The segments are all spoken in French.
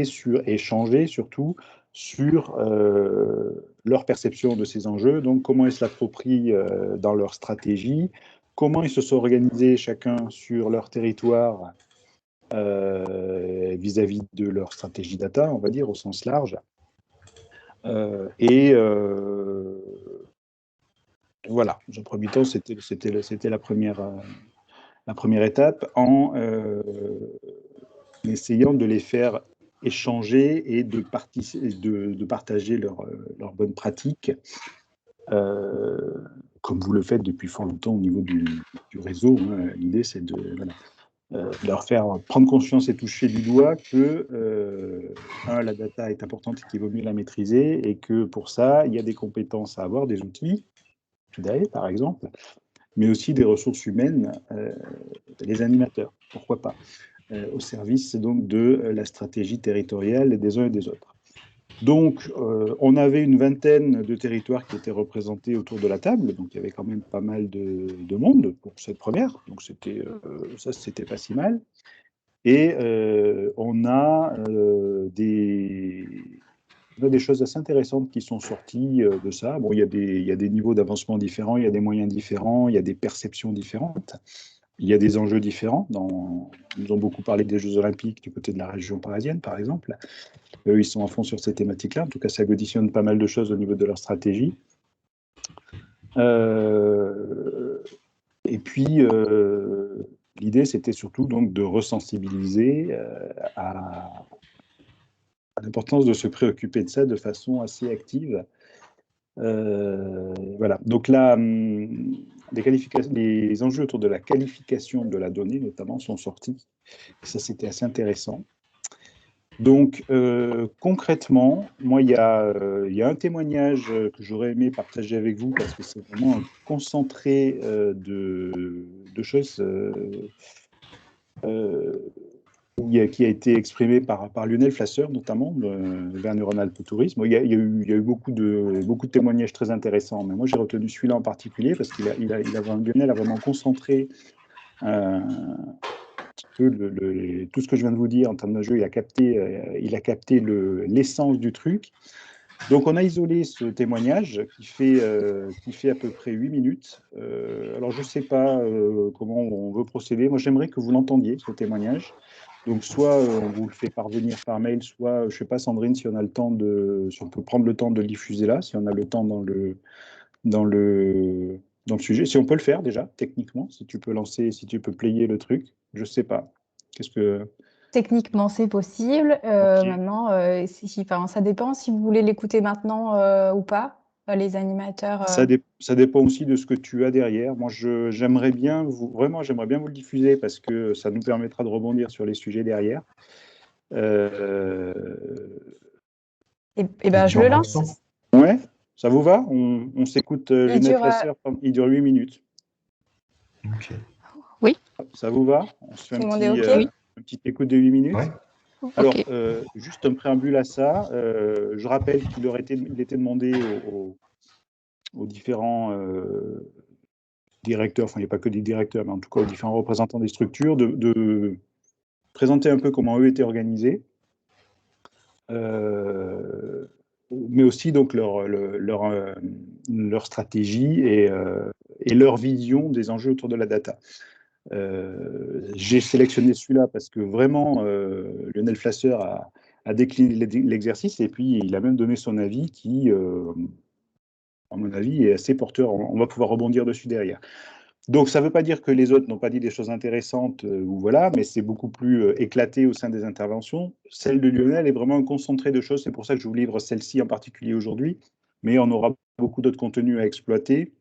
sur échanger surtout sur leur perception de ces enjeux, donc comment ils se l'approprient dans leur stratégie, comment ils se sont organisés chacun sur leur territoire vis-à-vis de leur stratégie data, on va dire, au sens large. Voilà, dans un premier temps, c'était la première étape en essayant de les faire échanger et de partager leurs bonnes pratiques, comme vous le faites depuis fort longtemps au niveau du réseau. Hein. L'idée, c'est de leur faire prendre conscience et toucher du doigt que, la data est importante et qu'il vaut mieux la maîtriser, et que pour ça, il y a des compétences à avoir, des outils, Today par exemple, mais aussi des ressources humaines, les animateurs, pourquoi pas, au service donc de la stratégie territoriale des uns et des autres. Donc, on avait une vingtaine de territoires qui étaient représentés autour de la table, donc il y avait quand même pas mal de monde pour cette première, donc c'était pas si mal. Et on a des choses assez intéressantes qui sont sorties de ça. Bon, il y a des niveaux d'avancement différents, il y a des moyens différents, il y a des perceptions différentes. Il y a des enjeux différents. Ils ont beaucoup parlé des Jeux Olympiques du côté de la région parisienne, par exemple. Eux, ils sont à fond sur ces thématiques-là. En tout cas, ça conditionne pas mal de choses au niveau de leur stratégie. Et puis, l'idée, c'était surtout donc de resensibiliser à l'importance de se préoccuper de ça de façon assez active. Voilà. Donc là, les enjeux autour de la qualification de la donnée, notamment, sont sortis. Ça, c'était assez intéressant. Donc, concrètement, moi, il y a un témoignage que j'aurais aimé partager avec vous, parce que c'est vraiment un concentré de choses qui a été exprimé par Lionel Flasseur, notamment, vers Neuronal Tourisme. Il y a eu beaucoup de témoignages très intéressants, mais moi, j'ai retenu celui-là en particulier, parce qu'il Lionel a vraiment concentré tout ce que je viens de vous dire en termes de jeu. Il a capté l'essence du truc. Donc, on a isolé ce témoignage qui fait à peu près 8 minutes. Alors, je ne sais pas comment on veut procéder. Moi, j'aimerais que vous l'entendiez, ce témoignage. Donc, soit on vous le fait parvenir par mail, soit, je ne sais pas, Sandrine, si on a le temps si on peut prendre le temps de le diffuser là, si on a le temps dans le sujet. Si on peut le faire déjà, techniquement, si tu peux player le truc, je ne sais pas. Qu'est-ce que... Techniquement, c'est possible. Ok. Maintenant, ça dépend si vous voulez l'écouter maintenant ou pas, les animateurs. Ça dépend aussi de ce que tu as derrière. Moi, j'aimerais bien vous le diffuser, parce que ça nous permettra de rebondir sur les sujets derrière. Euh, Et ben, je le lance. Ouais, ça vous va? On s'écoute Il Lionel dure. Flasser, il dure 8 minutes. Ok. Oui, Ça vous va? On se fait tout le monde est OK? une petite écoute de 8 minutes. Ouais. Alors, OK. juste un préambule à ça. Je rappelle qu'il était demandé aux différents directeurs, enfin, il n'y a pas que des directeurs, mais en tout cas aux différents représentants des structures, de présenter un peu comment eux étaient organisés, mais aussi donc leur stratégie et leur vision des enjeux autour de la data. J'ai sélectionné celui-là parce que vraiment, Lionel Flasser a décliné l'exercice, et puis il a même donné son avis qui, à mon avis, est assez porteur. On va pouvoir rebondir dessus derrière. Donc, ça ne veut pas dire que les autres n'ont pas dit des choses intéressantes, ou voilà, mais c'est beaucoup plus éclaté au sein des interventions. Celle de Lionel est vraiment un concentré de choses. C'est pour ça que je vous livre celle-ci en particulier aujourd'hui, mais on aura beaucoup d'autres contenus à exploiter.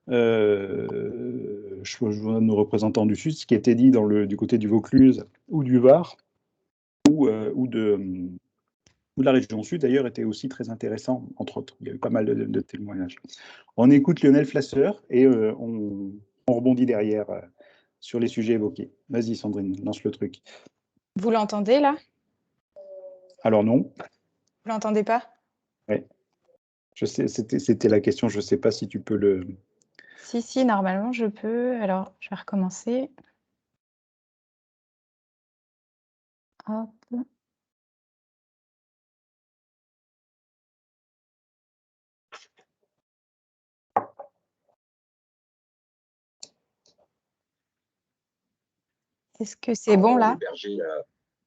Je vois nos représentants du Sud, ce qui était dit du côté du Vaucluse ou du Var, ou de la région Sud, d'ailleurs, était aussi très intéressant, entre autres. Il y a eu pas mal de témoignages. On écoute Lionel Flasser et on rebondit derrière sur les sujets évoqués. Vas-y, Sandrine, lance le truc. Vous l'entendez là? Alors non. Vous l'entendez pas? Ouais. Je sais, c'était la question. Je ne sais pas si tu peux le... Si, normalement, je peux. Alors, je vais recommencer. Hop. Est-ce que c'est bon là?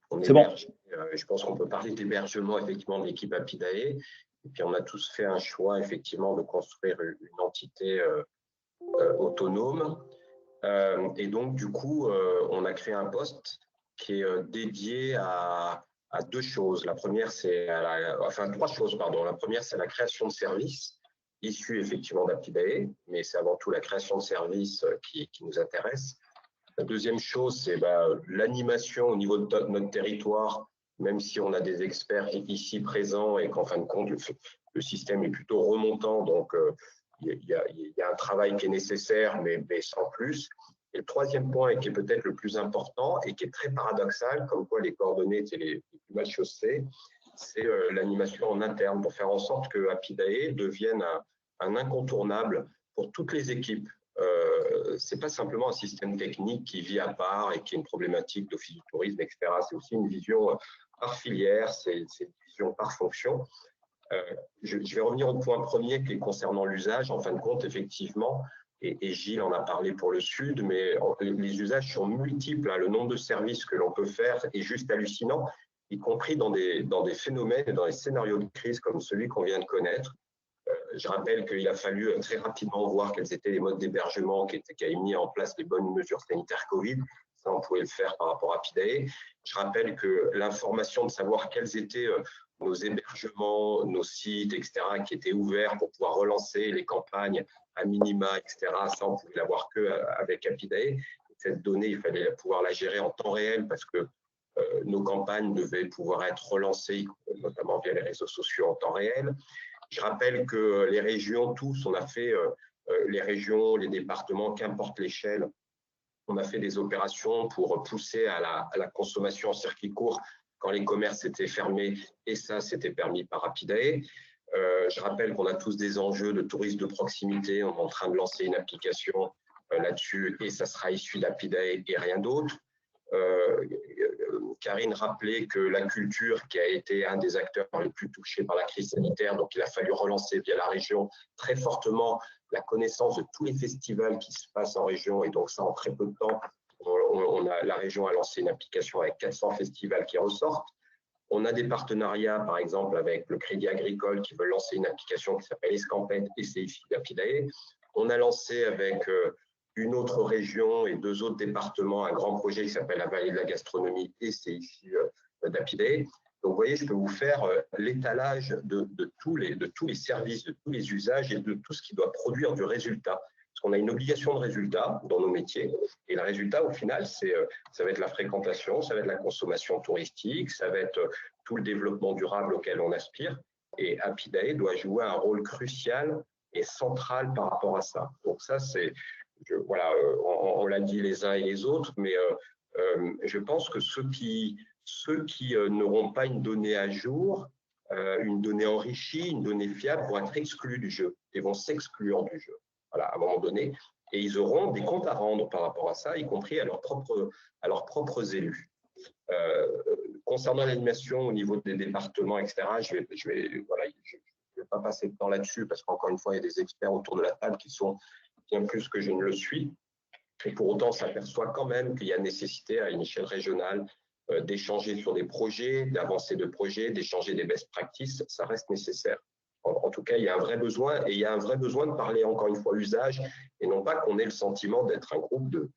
On C'est bon. héberge. Je pense qu'on peut parler d'hébergement effectivement de l'équipe Apidae. Et puis on a tous fait un choix effectivement de construire une entité autonome. Et donc du coup, on a créé un poste qui est dédié à deux choses. La première, c'est trois choses, pardon. La première, c'est la création de services issus effectivement d'Apidae, mais c'est avant tout la création de services qui nous intéresse. La deuxième chose, c'est l'animation au niveau de notre territoire, même si on a des experts ici présents et qu'en fin de compte, le système est plutôt remontant. Donc, il y a un travail qui est nécessaire, mais sans plus. Et le troisième point, et qui est peut-être le plus important et qui est très paradoxal, comme quoi les coordonnées étaient les plus mal chaussées, c'est l'animation en interne pour faire en sorte que Apidae devienne un incontournable pour toutes les équipes. Ce n'est pas simplement un système technique qui vit à part et qui est une problématique d'office du tourisme, etc. C'est aussi une vision par filière, c'est une vision par fonction. Je vais revenir au point premier qui est concernant l'usage. En fin de compte, effectivement, et Gilles en a parlé pour le Sud, mais les usages sont multiples. Le nombre de services que l'on peut faire est juste hallucinant, y compris dans des phénomènes et dans des scénarios de crise comme celui qu'on vient de connaître. Je rappelle qu'il a fallu très rapidement voir quels étaient les modes d'hébergement qui avaient mis en place les bonnes mesures sanitaires Covid. Ça, on pouvait le faire par rapport à Apidae. Je rappelle que l'information de savoir quels étaient nos hébergements, nos sites, etc., qui étaient ouverts pour pouvoir relancer les campagnes à minima, etc., ça, on pouvait l'avoir qu'avec Apidae. Cette donnée, il fallait pouvoir la gérer en temps réel parce que nos campagnes devaient pouvoir être relancées, notamment via les réseaux sociaux en temps réel. Je rappelle que les régions, tous, on a fait, les régions, les départements, qu'importe l'échelle, on a fait des opérations pour pousser à la consommation en circuit court quand les commerces étaient fermés, et ça, c'était permis par Apidae. Je rappelle qu'on a tous des enjeux de tourisme de proximité. On est en train de lancer une application là-dessus, et ça sera issu d'Apidae et rien d'autre. Karine rappelait que la culture, qui a été un des acteurs les plus touchés par la crise sanitaire, donc il a fallu relancer via la région très fortement la connaissance de tous les festivals qui se passent en région, et donc ça, en très peu de temps, la région a lancé une application avec 400 festivals qui ressortent. On a des partenariats, par exemple, avec le Crédit Agricole qui veut lancer une application qui s'appelle Escampette, et c'est ici d'Apidae. On a lancé avec une autre région et 2 autres départements un grand projet qui s'appelle la Vallée de la Gastronomie, et c'est ici d'Apidae. Donc, vous voyez, je peux vous faire l'étalage de tous les services, de tous les usages et de tout ce qui doit produire du résultat. Parce qu'on a une obligation de résultat dans nos métiers. Et le résultat, au final, ça va être la fréquentation, ça va être la consommation touristique, ça va être tout le développement durable auquel on aspire. Et Apidae doit jouer un rôle crucial et central par rapport à ça. Donc ça, c'est... Voilà, on l'a dit les uns et les autres, mais je pense que ceux qui n'auront pas une donnée à jour, une donnée enrichie, une donnée fiable, vont être exclus du jeu et vont s'exclure du jeu, voilà, à un moment donné. Et ils auront des comptes à rendre par rapport à ça, y compris à leurs propres élus. Concernant l'animation au niveau des départements, etc., je vais pas passer de temps là-dessus parce qu'encore une fois, il y a des experts autour de la table qui sont bien plus que je ne le suis. Et pour autant, on s'aperçoit quand même qu'il y a nécessité à une échelle régionale d'échanger sur des projets, d'avancer de projets, d'échanger des best practices. Ça reste nécessaire. En tout cas, il y a un vrai besoin, et il y a un vrai besoin de parler encore une fois usage, et non pas qu'on ait le sentiment d'être un groupe de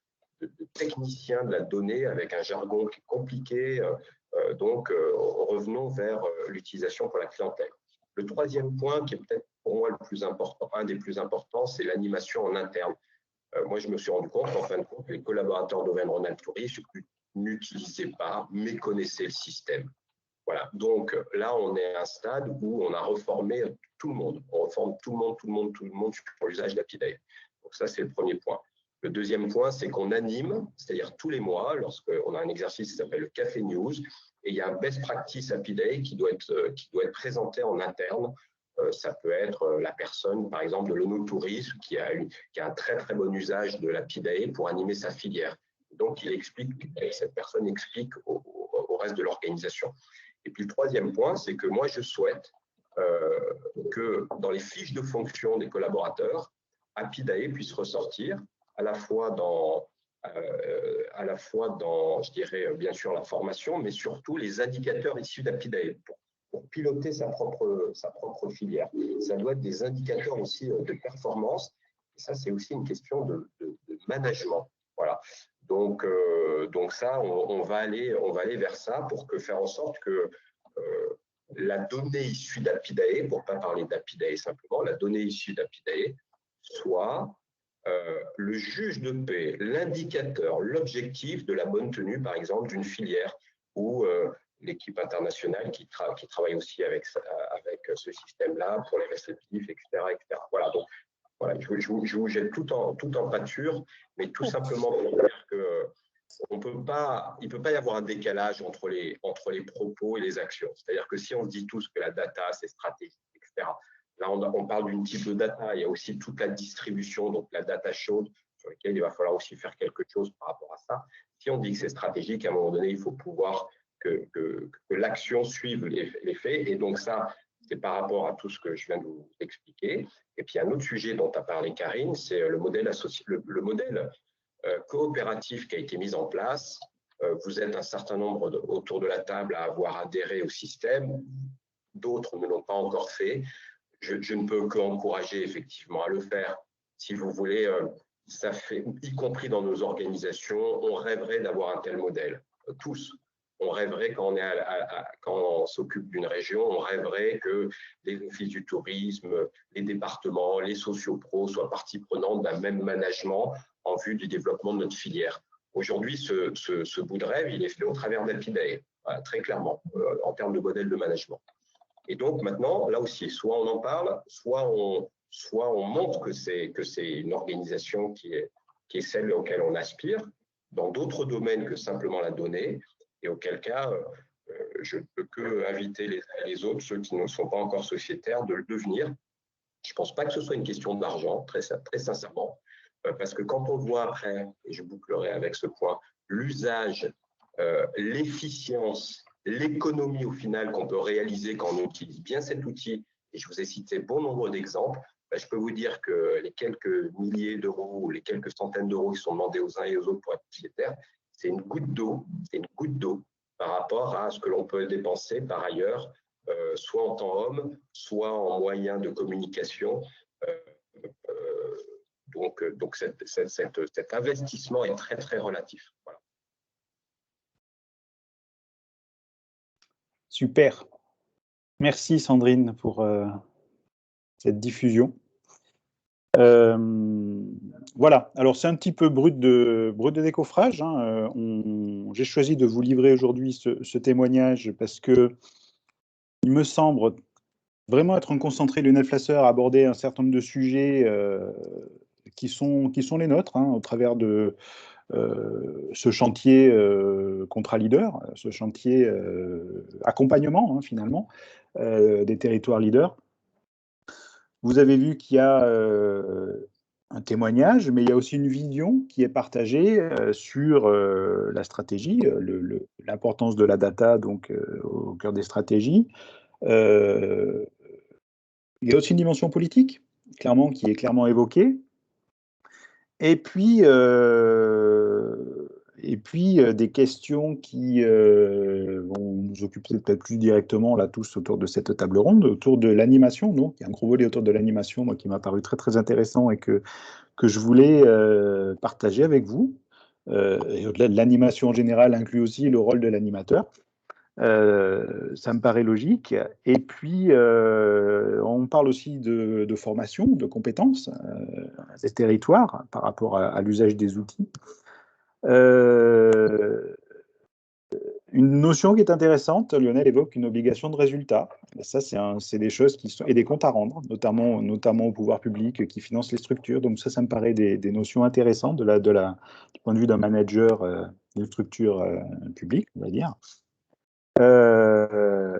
techniciens de la donnée avec un jargon qui est compliqué. Donc, revenons vers l'utilisation pour la clientèle. Le troisième point, qui est peut-être pour moi le plus important, un des plus importants, c'est l'animation en interne. Moi, je me suis rendu compte qu'en fin de compte, les collaborateurs d'Auvergne-Rhône-Alpes Tourisme n'utilisaient pas, méconnaissaient le système. Voilà. Donc là, on est à un stade où on a reformé tout le monde. On reforme tout le monde pour l'usage d'Apidae. Donc ça, c'est le premier point. Le deuxième point, c'est qu'on anime, c'est-à-dire tous les mois, lorsqu'on a un exercice qui s'appelle le Café News, et il y a un best practice Apidae qui doit être présenté en interne. Ça peut être la personne, par exemple, de l'onotourisme qui a un très, très bon usage de l'Apidae pour animer sa filière. Donc, cette personne explique au reste de l'organisation. Et puis, le troisième point, c'est que moi, je souhaite que dans les fiches de fonction des collaborateurs, Apidae puisse ressortir à la fois dans à la fois dans, je dirais, bien sûr, la formation, mais surtout les indicateurs issus d'Apidae pour piloter sa propre filière. Ça doit être des indicateurs aussi de performance. Et ça, c'est aussi une question de management. Voilà. Donc ça, on va aller vers ça pour faire en sorte que la donnée issue d'Apidae, pour ne pas parler d'Apidae simplement, la donnée issue d'Apidae soit le juge de paix, l'indicateur, l'objectif de la bonne tenue, par exemple, d'une filière ou l'équipe internationale qui travaille aussi avec ce système-là pour les réceptifs, etc., etc. Voilà, donc voilà, je vous jette tout en pâture, mais tout simplement pour dire que il ne peut pas y avoir un décalage entre les propos et les actions. C'est-à-dire que si on dit tous que la data, c'est stratégique, etc., là, on parle d'une type de data. Il y a aussi toute la distribution, donc la data chaude, sur laquelle il va falloir aussi faire quelque chose par rapport à ça. Si on dit que c'est stratégique, à un moment donné, il faut pouvoir que l'action suive les faits. Et donc ça, c'est par rapport à tout ce que je viens de vous expliquer. Et puis, un autre sujet dont a parlé Karine, c'est le modèle associé, le modèle coopératif qui a été mis en place. Vous êtes un certain nombre autour de la table à avoir adhéré au système. D'autres ne l'ont pas encore fait. Je ne peux qu'encourager effectivement à le faire. Si vous voulez, ça fait, y compris dans nos organisations, on rêverait d'avoir un tel modèle. Tous. On rêverait quand on s'occupe d'une région, on rêverait que les offices du tourisme, les départements, les sociopros soient partie prenante d'un même management en vue du développement de notre filière. Aujourd'hui, ce bout de rêve, il est fait au travers d'Apidae, très clairement, en termes de modèle de management. Et donc maintenant, là aussi, soit on en parle, soit on montre que c'est une organisation qui est celle auquel on aspire, dans d'autres domaines que simplement la donnée, et auquel cas, je ne peux que inviter les autres, ceux qui ne sont pas encore sociétaires, de le devenir. Je ne pense pas que ce soit une question d'argent, très sincèrement, parce que quand on voit après, et je bouclerai avec ce point, l'usage, l'efficience, l'économie au final qu'on peut réaliser quand on utilise bien cet outil, et je vous ai cité bon nombre d'exemples, je peux vous dire que les quelques milliers d'euros ou les quelques centaines d'euros qui sont demandés aux uns et aux autres pour être sociétaires, c'est une goutte d'eau par rapport à ce que l'on peut dépenser par ailleurs, soit en temps homme, soit en moyens de communication. Donc cet investissement est très, très relatif. Voilà. Super. Merci Sandrine pour cette diffusion. Voilà, alors c'est un petit peu brut de décoffrage. Hein. J'ai choisi de vous livrer aujourd'hui ce témoignage parce que il me semble vraiment être un concentré Lionel Flasser à aborder un certain nombre de sujets qui sont les nôtres, hein, au travers de ce chantier contrat leader, ce chantier accompagnement hein, finalement des territoires leaders. Vous avez vu qu'il y a un témoignage, mais il y a aussi une vision qui est partagée sur la stratégie, l'importance de la data donc au cœur des stratégies. Il y a aussi une dimension politique, clairement, qui est clairement évoquée. Et puis des questions qui vont nous occuper peut-être plus directement là tous autour de cette table ronde, autour de l'animation. Donc, il y a un gros volet autour de l'animation, moi qui m'a paru très très intéressant et que je voulais partager avec vous. Et au-delà de l'animation en général, inclut aussi le rôle de l'animateur. Ça me paraît logique. Et puis, on parle aussi de formation, de compétences des territoires par rapport à l'usage des outils. Une notion qui est intéressante, Lionel évoque une obligation de résultat. Ça, c'est des choses qui sont, et des comptes à rendre, notamment au pouvoir public qui finance les structures. Donc ça me paraît des notions intéressantes du point de vue d'un manager d'une structure publique, on va dire.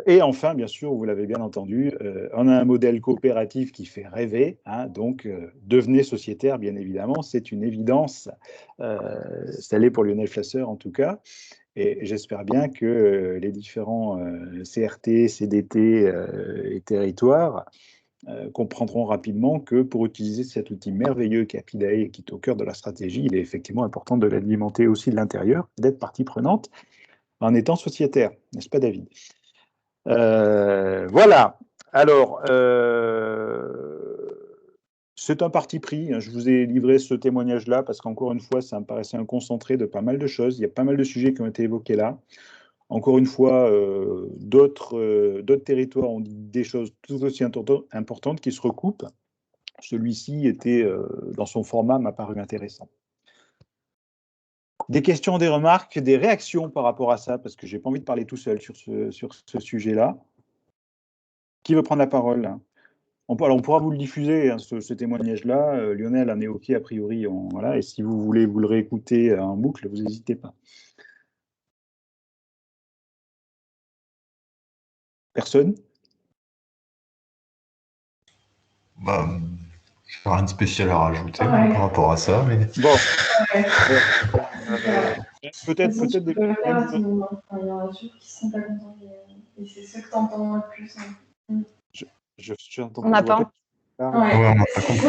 Et enfin, bien sûr, vous l'avez bien entendu, on a un modèle coopératif qui fait rêver, hein, donc devenez sociétaire, bien évidemment, c'est une évidence, ça l'est pour Lionel Flasser en tout cas, et j'espère bien que les différents CRT, CDT et territoires comprendront rapidement que pour utiliser cet outil merveilleux qu'est Apidae et qui est au cœur de la stratégie, il est effectivement important de l'alimenter aussi de l'intérieur, d'être partie prenante en étant sociétaire, n'est-ce pas David? Voilà, alors, c'est un parti pris, hein. Je vous ai livré ce témoignage-là parce qu'encore une fois, ça me paraissait un concentré de pas mal de choses, il y a pas mal de sujets qui ont été évoqués là. Encore une fois, d'autres territoires ont dit des choses tout aussi importantes qui se recoupent. Celui-ci était, dans son format, m'a paru intéressant. Des questions, des remarques, des réactions par rapport à ça, parce que j'ai pas envie de parler tout seul sur ce sujet-là. Qui veut prendre la parole? Alors on pourra vous le diffuser, hein, ce témoignage-là. Lionel en est OK, a priori. Voilà, et si vous voulez vous le réécouter en boucle, vous n'hésitez pas. Personne? Bah, je n'ai rien de spécial à rajouter par rapport à ça. Mais... Bon. Peut-être des... Il y en a toujours qui sont pas contents. Et c'est ceux que tu entends le plus. Hein. On n'a pas. Ouais, on n'a pas compris.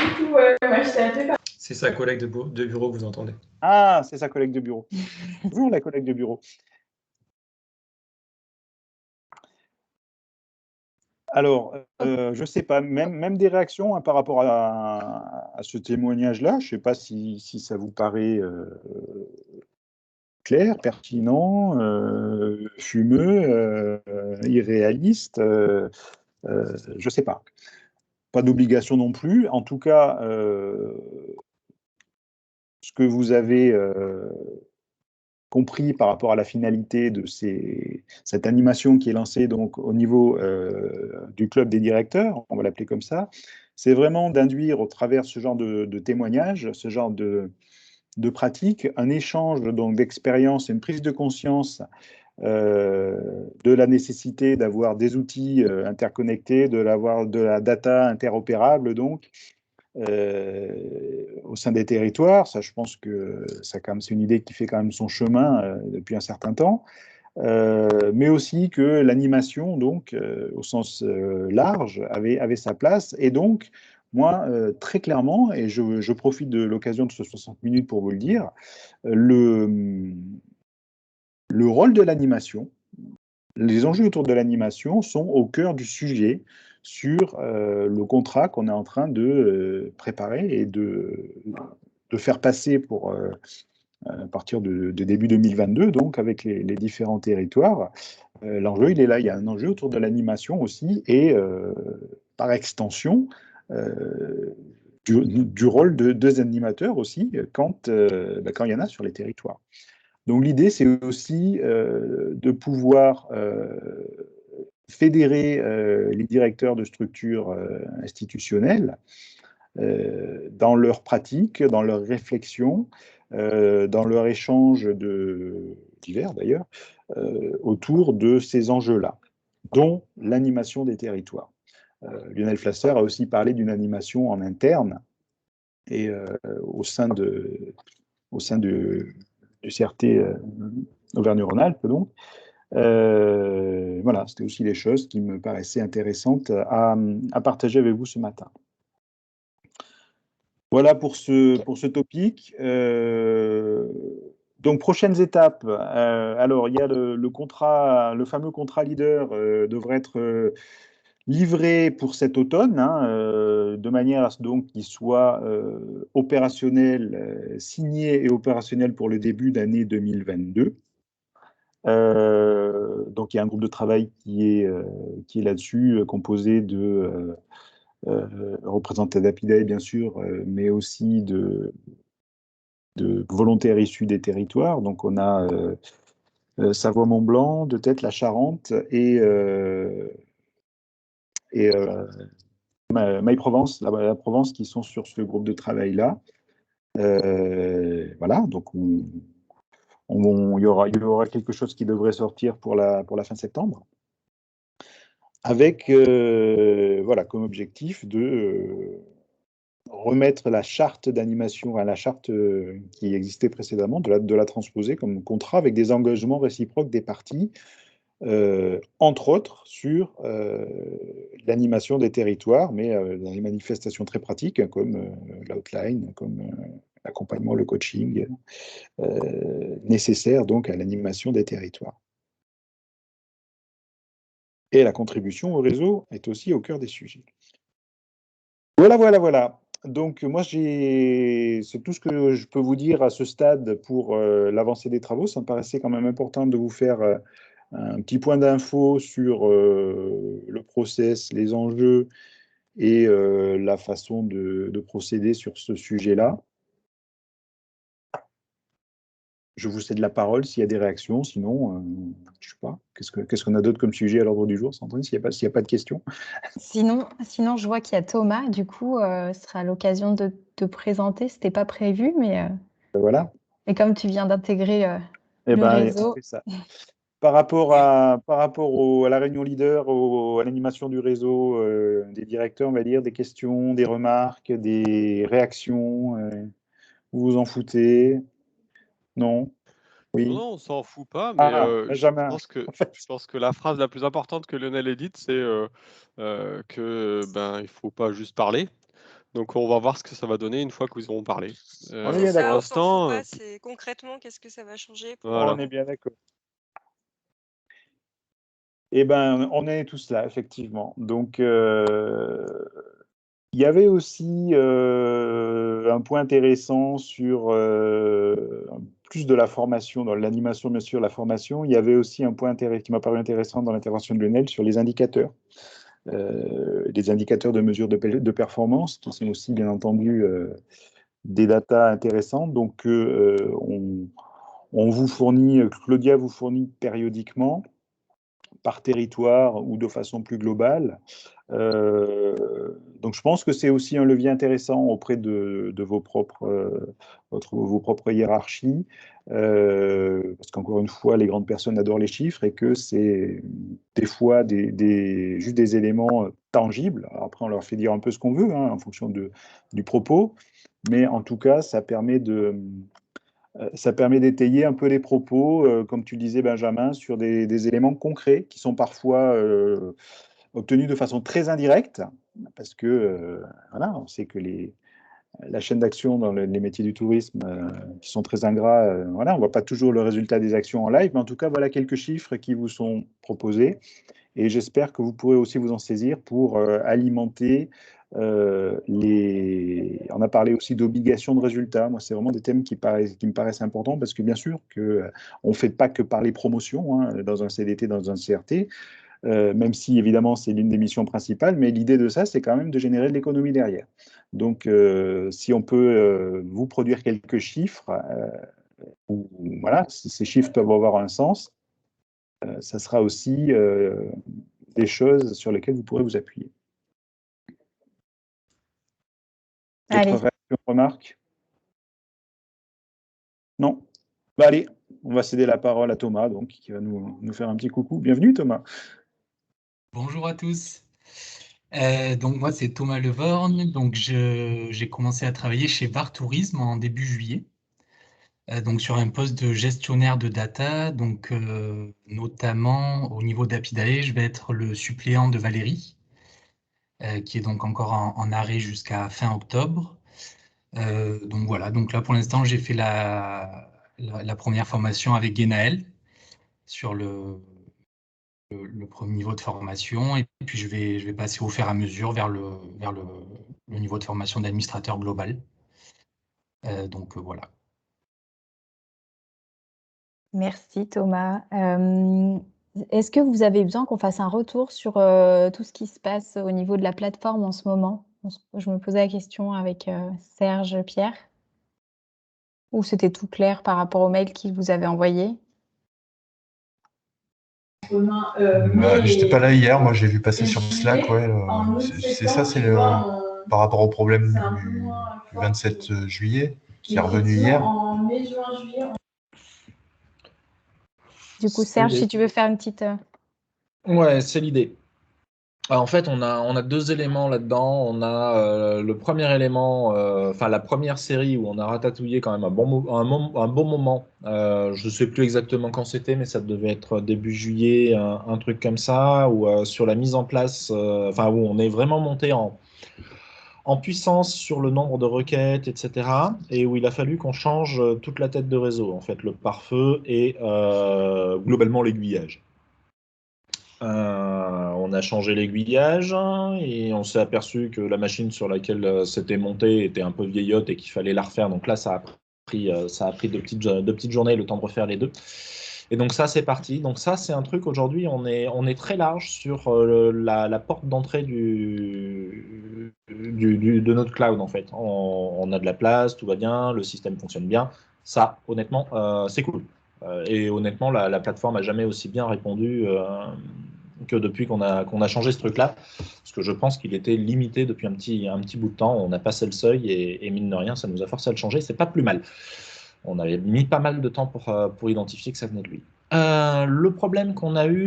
Du coup, moi, je t'ai appelé par... C'est sa collègue de bureau que vous entendez. Ah, c'est sa collègue de bureau. Bonjour, la collègue de bureau. Alors, je ne sais pas, même des réactions, hein, par rapport à ce témoignage-là. Je ne sais pas si ça vous paraît clair, pertinent, fumeux, irréaliste. Je ne sais pas. Pas d'obligation non plus. En tout cas, ce que vous avez compris par rapport à la finalité de cette animation qui est lancée donc au niveau du club des directeurs, on va l'appeler comme ça, c'est vraiment d'induire au travers ce genre de témoignages, ce genre de pratique, un échange donc d'expérience et une prise de conscience de la nécessité d'avoir des outils interconnectés, de la data interopérable donc, au sein des territoires. Ça, je pense que c'est une idée qui fait quand même son chemin depuis un certain temps. Mais aussi que l'animation, donc, au sens large, avait sa place. Et donc, moi, très clairement, et je profite de l'occasion de ce 60 minutes pour vous le dire, le rôle de l'animation, les enjeux autour de l'animation sont au cœur du sujet sur le contrat qu'on est en train de préparer et de faire passer pour à partir de début 2022, donc avec les différents territoires. L'enjeu, il est là. Il y a un enjeu autour de l'animation aussi et par extension du rôle de deux animateurs aussi quand il y en a sur les territoires. Donc l'idée, c'est aussi de pouvoir fédérer les directeurs de structures institutionnelles dans leurs pratiques, dans leurs réflexions, dans leur échange divers d'ailleurs, autour de ces enjeux-là, dont l'animation des territoires. Lionel Flasser a aussi parlé d'une animation en interne et au sein du CRT Auvergne-Rhône-Alpes, donc. Voilà, c'était aussi des choses qui me paraissaient intéressantes à partager avec vous ce matin. Voilà pour ce topic. Donc, prochaines étapes. Alors, il y a le fameux contrat leader devrait être livré pour cet automne, hein, de manière à ce qu'il soit opérationnel, signé et opérationnel pour le début d'année 2022. Donc, il y a un groupe de travail qui est là-dessus, composé de représentants d'Apidae, bien sûr, mais aussi de volontaires issus des territoires. Donc, on a Savoie-Mont-Blanc, de tête la Charente et Maille-Provence, la Provence, qui sont sur ce groupe de travail-là. Voilà, donc il y aura quelque chose qui devrait sortir pour la fin septembre, avec voilà, comme objectif de remettre la charte d'animation à la charte qui existait précédemment, de la transposer comme contrat avec des engagements réciproques des parties entre autres sur l'animation des territoires, mais dans les manifestations très pratiques, hein, comme l'outline, comme l'accompagnement, le coaching, nécessaire donc à l'animation des territoires. Et la contribution au réseau est aussi au cœur des sujets. Voilà. Donc moi, c'est tout ce que je peux vous dire à ce stade pour l'avancée des travaux. Ça me paraissait quand même important de vous faire un petit point d'info sur le process, les enjeux et la façon de procéder sur ce sujet-là. Je vous cède la parole s'il y a des réactions, sinon, je sais pas, qu'est-ce qu'on a d'autre comme sujet à l'ordre du jour, Sandrine, s'il n'y a pas de questions? Sinon, je vois qu'il y a Thomas, du coup, ce sera l'occasion de te présenter. C'était pas prévu, mais Voilà. et comme tu viens d'intégrer Eh le ben, allez, réseau, on fait ça. Par rapport à la réunion leader, à l'animation du réseau, des directeurs, on va dire, des questions, des remarques, des réactions, vous vous en foutez? Non? Oui? Non, on s'en fout pas, mais Ah, je Benjamin, pense que en fait. je pense que la phrase la plus importante que Lionel ait dite, c'est que il faut pas juste parler. Donc on va voir ce que ça va donner une fois qu'ils auront parlé. On est C'est bien Pour ça, d'accord. on s'en fout l'instant, pas, c'est concrètement qu'est-ce que ça va changer pour voilà. On est bien d'accord. Eh ben, on est tous là, effectivement. Donc, il y avait aussi un point intéressant sur plus de la formation, dans l'animation, bien sûr, la formation. Il y avait aussi un point qui m'a paru intéressant dans l'intervention de Lionel sur les indicateurs de mesure de performance, qui sont aussi, bien entendu, des datas intéressantes. Donc, on vous fournit, Claudia vous fournit périodiquement, par territoire ou de façon plus globale. Donc je pense que c'est aussi un levier intéressant auprès de vos propres hiérarchies, parce qu'encore une fois, les grandes personnes adorent les chiffres et que c'est des fois juste des éléments tangibles. Alors après, on leur fait dire un peu ce qu'on veut, hein, en fonction du propos, mais en tout cas, ça permet d'étayer un peu les propos, comme tu le disais, Benjamin, sur des éléments concrets qui sont parfois obtenus de façon très indirecte, parce que voilà, on sait que la chaîne d'action dans les métiers du tourisme, qui sont très ingrats, voilà, on ne voit pas toujours le résultat des actions en live, mais en tout cas, voilà quelques chiffres qui vous sont proposés. Et j'espère que vous pourrez aussi vous en saisir pour alimenter On a parlé aussi d'obligation de résultats. Moi, c'est vraiment des thèmes qui me paraissent importants parce que bien sûr on ne fait pas que parler promotion, hein, dans un CDT, dans un CRT, même si évidemment c'est l'une des missions principales, mais l'idée de ça, c'est quand même de générer de l'économie derrière. Donc, si on peut vous produire quelques chiffres, voilà, si ces chiffres peuvent avoir un sens, ça sera aussi des choses sur lesquelles vous pourrez vous appuyer. D'autres allez, réactions, remarques? Non? Bah, allez, on va céder la parole à Thomas, donc, qui va nous faire un petit coucou. Bienvenue, Thomas. Bonjour à tous. Donc moi, c'est Thomas Levorgne. Donc j'ai commencé à travailler chez VAR Tourisme en début juillet. Donc sur un poste de gestionnaire de data, donc notamment au niveau d'Apidae, je vais être le suppléant de Valérie, qui est donc encore en arrêt jusqu'à fin octobre. Donc voilà, donc là pour l'instant j'ai fait la première formation avec Genaël sur le premier niveau de formation, et puis je vais passer au fur et à mesure vers le niveau de formation d'administrateur global. Donc voilà. merci Thomas. Est-ce que vous avez besoin qu'on fasse un retour sur tout ce qui se passe au niveau de la plateforme en ce moment? Je me posais la question avec Serge, Pierre. Ou c'était tout clair par rapport au mail qu'il vous avait envoyé? J'étais pas là hier, moi j'ai vu passer sur Slack, ouais. C'est ça, c'est par rapport au problème du 27 juillet qui est revenu hier. Du coup, Serge, si tu veux faire une petite... Ouais, c'est l'idée. En fait, on a deux éléments là-dedans. On a le premier élément, enfin la première série où on a ratatouillé quand même un bon moment. Je ne sais plus exactement quand c'était, mais ça devait être début juillet, un truc comme ça, où sur la mise en place, enfin où on est vraiment monté en puissance sur le nombre de requêtes, etc. Et où il a fallu qu'on change toute la tête de réseau, en fait, le pare-feu et globalement l'aiguillage. On a changé l'aiguillage et on s'est aperçu que la machine sur laquelle c'était monté était un peu vieillotte et qu'il fallait la refaire. Donc là, ça a pris deux petites journées, le temps de refaire les deux. Et donc ça, c'est parti. Donc ça, c'est un truc, aujourd'hui, on est très large sur la porte d'entrée de notre cloud, en fait. On a de la place, tout va bien, le système fonctionne bien. Ça, honnêtement, c'est cool. Et honnêtement, la plateforme n'a jamais aussi bien répondu que depuis qu'on a changé ce truc-là, parce que je pense qu'il était limité depuis un petit bout de temps. On a passé le seuil et mine de rien, ça nous a forcé à le changer. C'est pas plus mal. On avait mis pas mal de temps pour identifier que ça venait de lui. Le problème qu'on a eu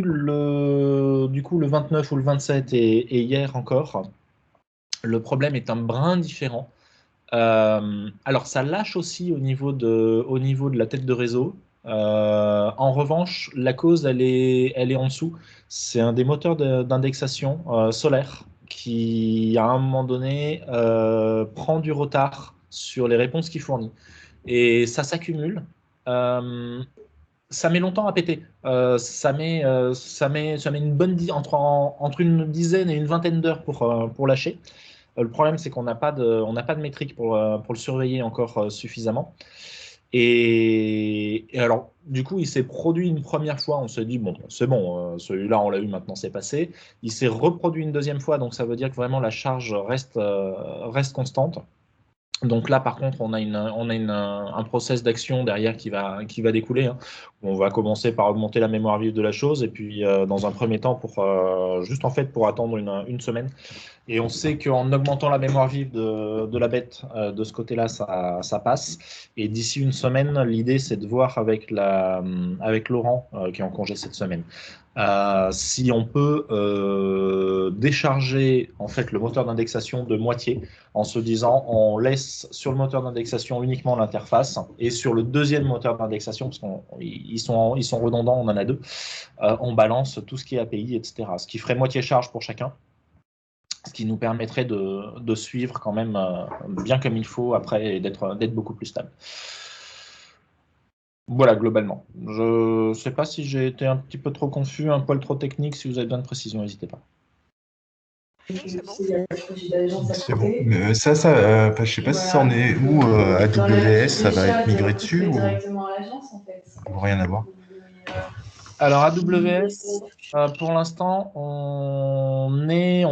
du coup, le 29 ou le 27 et hier encore, le problème est un brin différent. Alors, ça lâche aussi au niveau de la tête de réseau. En revanche, la cause, elle est en dessous. C'est un des moteurs d'indexation solaire qui, à un moment donné, prend du retard sur les réponses qu'il fournit. Et ça s'accumule. Ça met longtemps à péter. Ça met une bonne entre une dizaine et une vingtaine d'heures pour lâcher. Le problème, c'est qu'on n'a pas de métrique pour le surveiller encore suffisamment. Et alors, du coup, il s'est produit une première fois. On s'est dit, bon, c'est bon, celui-là, on l'a eu, maintenant, c'est passé. Il s'est reproduit une deuxième fois, donc ça veut dire que vraiment la charge reste constante. Donc là, par contre, on a un process d'action derrière qui va découler. Hein. On va commencer par augmenter la mémoire vive de la chose, et puis dans un premier temps, juste en fait pour attendre une semaine. Et on sait qu'en augmentant la mémoire vive de la bête, de ce côté-là, ça passe. Et d'ici une semaine, l'idée, c'est de voir avec Laurent, qui est en congé cette semaine, si on peut décharger en fait le moteur d'indexation de moitié, en se disant on laisse sur le moteur d'indexation uniquement l'interface, et sur le deuxième moteur d'indexation, parce qu'ils sont redondants, on en a deux, on balance tout ce qui est API, etc. Ce qui ferait moitié charge pour chacun, ce qui nous permettrait de suivre quand même bien comme il faut après et d'être beaucoup plus stable. Voilà, globalement. Je ne sais pas si j'ai été un petit peu trop confus, un poil trop technique. Si vous avez besoin de précision, n'hésitez pas. C'est bon. C'est bon. Mais ça, je ne sais pas si ça en est où AWS, ça va être migré dessus ou rien à voir. Alors AWS, pour l'instant, on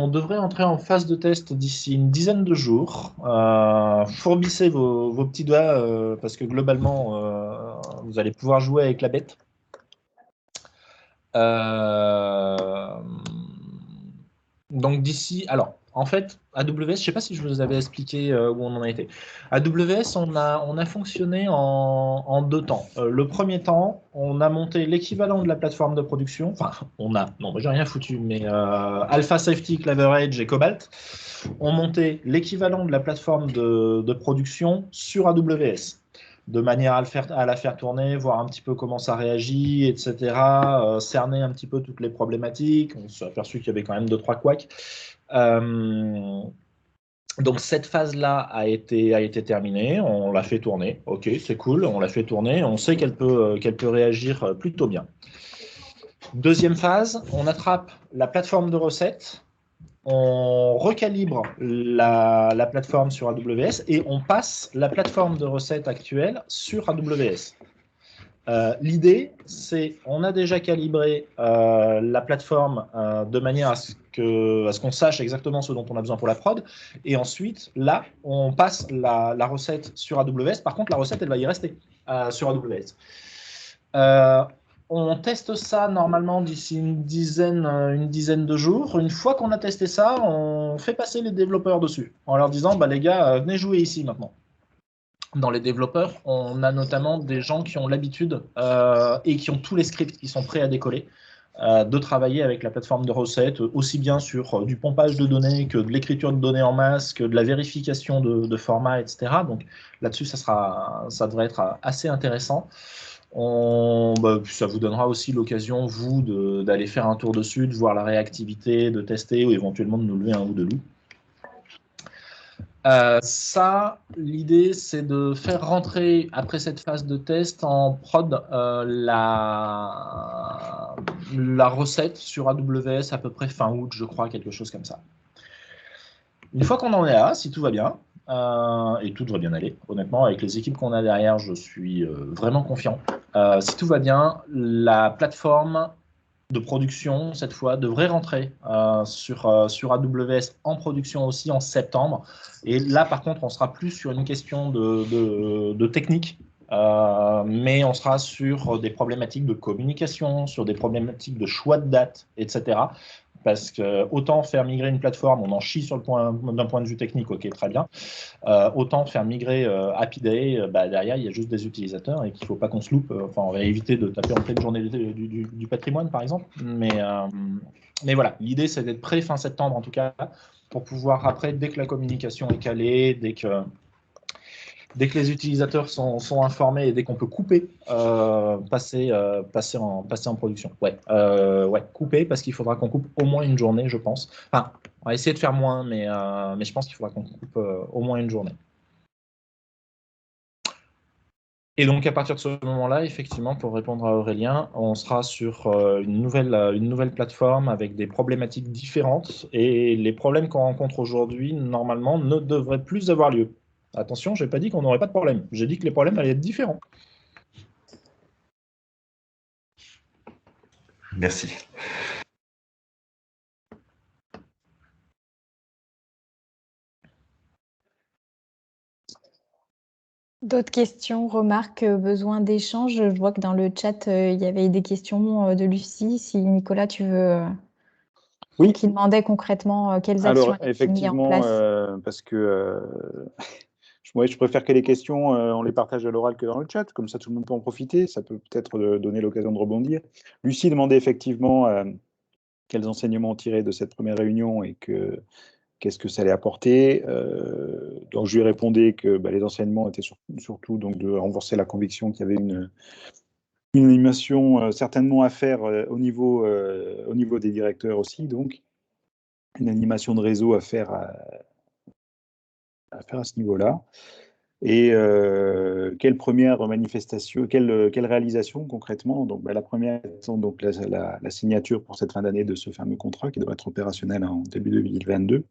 devrait entrer en phase de test d'ici une dizaine de jours. Fourbissez vos petits doigts parce que globalement, vous allez pouvoir jouer avec la bête. Donc d'ici, alors en fait, AWS, je ne sais pas si je vous avais expliqué où on en a été. AWS, on a fonctionné en deux temps. Le premier temps, on a monté l'équivalent de la plateforme de production. Enfin, non, j'ai rien foutu, mais Alpha Safety, Clover Edge et Cobalt ont monté l'équivalent de la plateforme de production sur AWS, de manière à la faire tourner, voir un petit peu comment ça réagit, etc., cerner un petit peu toutes les problématiques. On s'est aperçu qu'il y avait quand même 2-3 couacs. Donc cette phase-là a été terminée, on l'a fait tourner, ok, c'est cool, on l'a fait tourner, on sait qu'elle peut réagir plutôt bien. Deuxième phase, on attrape la plateforme de recettes, on recalibre la plateforme sur AWS et on passe la plateforme de recettes actuelle sur AWS. L'idée, c'est on a déjà calibré la plateforme de manière à ce qu'on sache exactement ce dont on a besoin pour la prod. Et ensuite, là, on passe la recette sur AWS. Par contre, la recette, elle va y rester sur AWS. On teste ça normalement d'ici une dizaine de jours. Une fois qu'on a testé ça, on fait passer les développeurs dessus en leur disant les gars, venez jouer ici maintenant. Dans les développeurs, on a notamment des gens qui ont l'habitude et qui ont tous les scripts qui sont prêts à décoller. de travailler avec la plateforme de recettes, aussi bien sur du pompage de données que de l'écriture de données en masse, que de la vérification de formats, etc. Donc là-dessus, ça devrait être assez intéressant. Ça vous donnera aussi l'occasion, vous, d'aller faire un tour dessus, de voir la réactivité, de tester ou éventuellement de nous lever un ou deux loups. L'idée, c'est de faire rentrer, après cette phase de test, en prod la recette sur AWS à peu près fin août, je crois, quelque chose comme ça. Une fois qu'on en est là, si tout va bien, et tout devrait bien aller, honnêtement, avec les équipes qu'on a derrière, je suis vraiment confiant. Si tout va bien, la plateforme de production, cette fois, devrait rentrer sur AWS en production aussi en septembre. Et là, par contre, on sera plus sur une question de technique, mais on sera sur des problématiques de communication, sur des problématiques de choix de date, etc. Parce que autant faire migrer une plateforme, on en chie sur d'un point de vue technique, ok, très bien. Autant faire migrer Happy Day, derrière, il y a juste des utilisateurs et qu'il ne faut pas qu'on se loupe. Enfin, on va éviter de taper en pleine journée du patrimoine, par exemple. Mais voilà, l'idée, c'est d'être prêt fin septembre, en tout cas, pour pouvoir, après, dès que la communication est calée, dès que les utilisateurs sont informés et dès qu'on peut couper, passer en production. Ouais, couper, parce qu'il faudra qu'on coupe au moins une journée, je pense. Enfin, on va essayer de faire moins, mais je pense qu'il faudra qu'on coupe au moins une journée. Et donc, à partir de ce moment-là, effectivement, pour répondre à Aurélien, on sera sur une nouvelle plateforme avec des problématiques différentes. Et les problèmes qu'on rencontre aujourd'hui, normalement, ne devraient plus avoir lieu. Attention, je n'ai pas dit qu'on n'aurait pas de problème. J'ai dit que les problèmes allaient être différents. Merci. D'autres questions, remarques, besoin d'échange? Je vois que dans le chat, il y avait des questions de Lucie. Si Nicolas, tu veux... Oui. Qui demandait concrètement quelles actions Alors, avaient été mises en place. parce que je préfère que les questions, on les partage à l'oral que dans le chat, comme ça tout le monde peut en profiter, ça peut peut-être donner l'occasion de rebondir. Lucie demandait effectivement quels enseignements on tirait de cette première réunion et qu'est-ce que ça allait apporter. Donc je lui répondais que les enseignements étaient surtout donc, de renforcer la conviction qu'il y avait une animation certainement à faire au niveau des directeurs aussi, donc une animation de réseau à faire à ce niveau-là. Et quelle première manifestation, quelle réalisation concrètement? Donc, la première étant donc la signature pour cette fin d'année de ce fameux contrat qui doit être opérationnel en début 2022.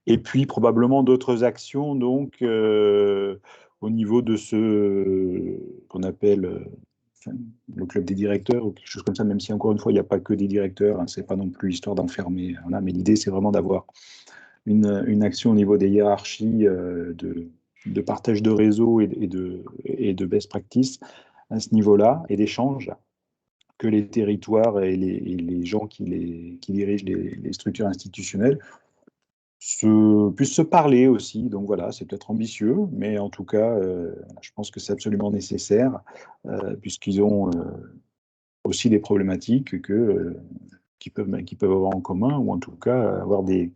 Et puis probablement d'autres actions donc au niveau de ce qu'on appelle le club des directeurs ou quelque chose comme ça, même si encore une fois il n'y a pas que des directeurs, hein, c'est pas non plus l'histoire d'enfermer. Voilà, mais l'idée c'est vraiment d'avoir une action au niveau des hiérarchies de partage de réseau et de best practice à ce niveau-là et d'échange, que les territoires et les gens qui dirigent les structures institutionnelles puissent se parler aussi. Donc voilà, c'est peut-être ambitieux, mais en tout cas, je pense que c'est absolument nécessaire, puisqu'ils ont aussi des problématiques qu'ils peuvent avoir en commun, ou en tout cas avoir des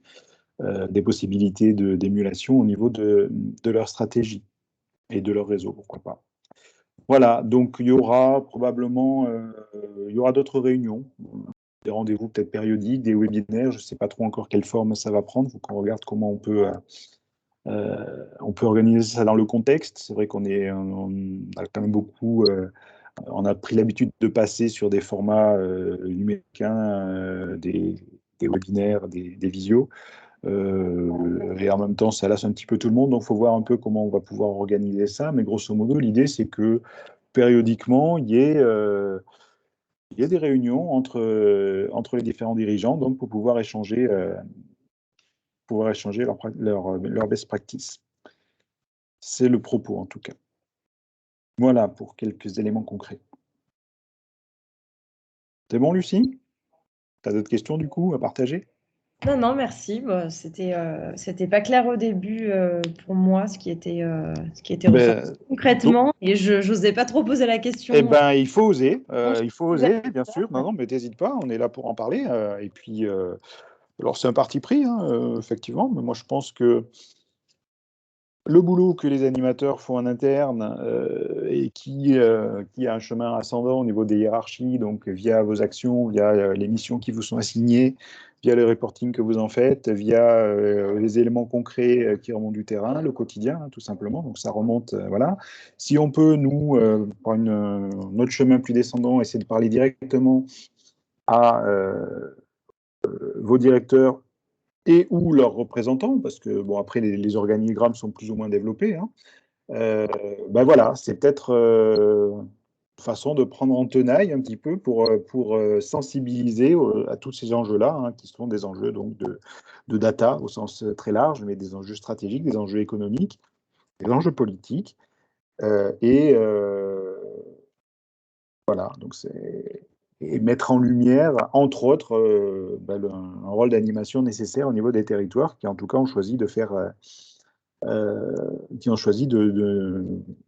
possibilités d'émulation au niveau de leur stratégie et de leur réseau, pourquoi pas. Voilà, donc il y aura probablement d'autres réunions, des rendez-vous peut-être périodiques, des webinaires, je ne sais pas trop encore quelle forme ça va prendre, il faut qu'on regarde comment on peut organiser ça dans le contexte. C'est vrai qu'on a quand même beaucoup, on a pris l'habitude de passer sur des formats numériques, des webinaires, des visios. Et en même temps, ça lasse un petit peu tout le monde, donc il faut voir un peu comment on va pouvoir organiser ça. Mais grosso modo, l'idée, c'est que périodiquement, il y ait des réunions entre les différents dirigeants, donc pour pouvoir échanger leur best practice. C'est le propos, en tout cas. Voilà pour quelques éléments concrets. C'est bon, Lucie? Tu as d'autres questions, du coup, à partager? Non, non, merci. Bah, c'était pas clair au début pour moi ce qui était ressenti Ben, donc, concrètement et je n'osais pas trop poser la eh question. ben, il faut Vous avez oser, bien sûr. Non, non, mais t'hésites pas, on est là pour en parler. Et puis, alors c'est un parti pris, hein, effectivement, mais moi je pense que le boulot que les animateurs font en interne et qui a un chemin ascendant au niveau des hiérarchies, donc via vos actions, via les missions qui vous sont assignées, via le reporting que vous en faites, via les éléments concrets qui remontent du terrain, le quotidien, hein, tout simplement. Donc ça remonte, voilà. Si on peut, nous, par notre chemin plus descendant, essayer de parler directement à vos directeurs et ou leurs représentants, parce que bon, après les organigrammes sont plus ou moins développés, hein. Ben voilà, c'est peut-être une façon de prendre en tenaille un petit peu pour sensibiliser à tous ces enjeux-là, hein, qui sont des enjeux donc de data au sens très large, mais des enjeux stratégiques, des enjeux économiques, des enjeux politiques, et voilà, donc c'est et mettre en lumière, entre autres, ben, un rôle d'animation nécessaire au niveau des territoires qui, en tout cas, ont choisi de faire, qui ont choisi